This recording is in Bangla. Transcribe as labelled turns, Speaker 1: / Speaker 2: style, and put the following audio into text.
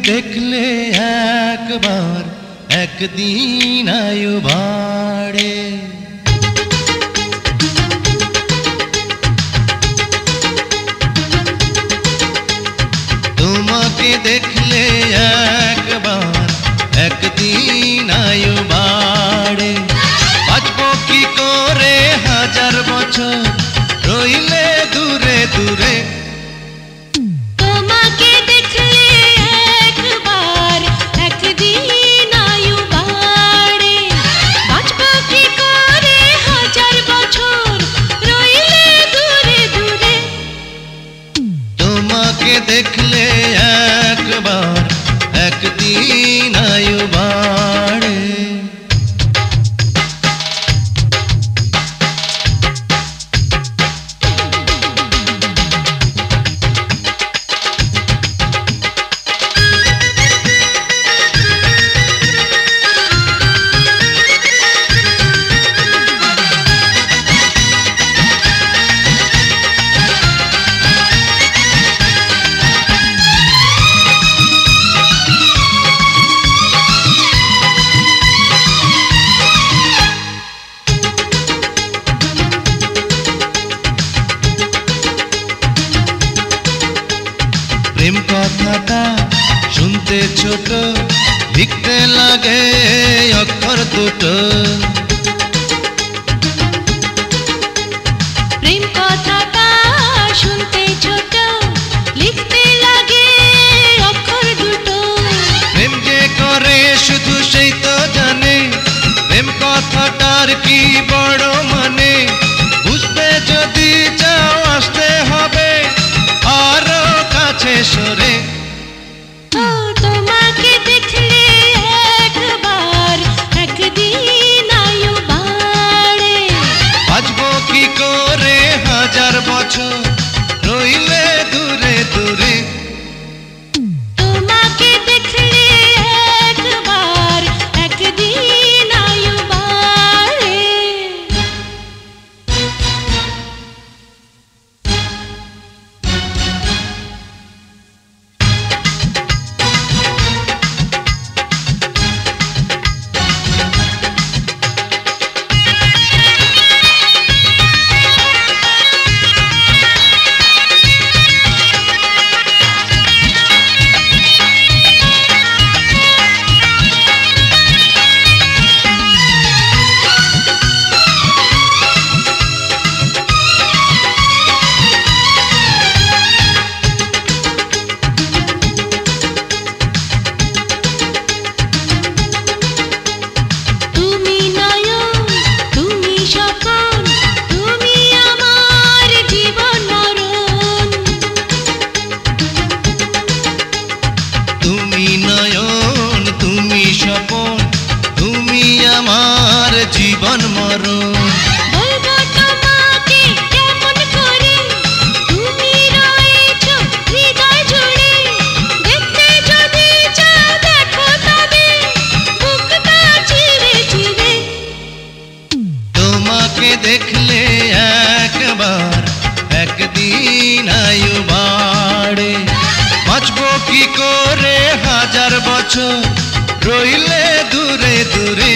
Speaker 1: দেখলে একবার একদিন আয়ু বাড়ে। তোমাকে দেখলে একবার একদিন আয়ু বাড়ে। বাঁচবো কি করে হাজার বছর রইলে দূরে দূরে।
Speaker 2: তোমাকে দেখলে একবার একদিন আয়ু বাড়ে। বাঁচবো কি করে হাজার বছর রইলে দূরে দূরে।
Speaker 1: তোমাকে দেখলে একবার একদিন আয়ু বাড়ে। প্রেম কথাটা শুনতে ছোট, লিখতে লাগে অক্ষর দুটো।
Speaker 2: প্রেম কথাটা শুনতে ছোট, লিখতে লাগে অক্ষর দুটো।
Speaker 1: প্রেম যে করে শুধু সেই তো জানে, প্রেম কথাটার কি বড় মানে। বুঝতে যদি চাও আসতে হবে আরো কাছে সরে।
Speaker 2: তোমাকে দেখলে একবার একদিন আয়ু বাড়ে।
Speaker 1: বাঁচবো কি করে হাজার বছর রইলে দূরে দূরে।
Speaker 2: তোমাকে দেখলে একবার একদিন আয়ু বাড়ে। তুমি নয়ন, তুমি স্বপন, তুমি আমার জীবন মরণ।
Speaker 1: তুমি নয়ন, তুমি স্বপন, তুমি আমার জীবন মরণ।
Speaker 2: বলবো তোমাকে কেমন করে, তুমি রয়েছো হৃদয় জুড়ে। দেখতে যদি চাও দেখো তবে বুকটা চিরে চিরে।
Speaker 1: তোমাকে দেখলে একবার একদিন আয়ু বাড়ে। বাঁচবো কি করে হাজার বছর রইলে দূরে দূরে।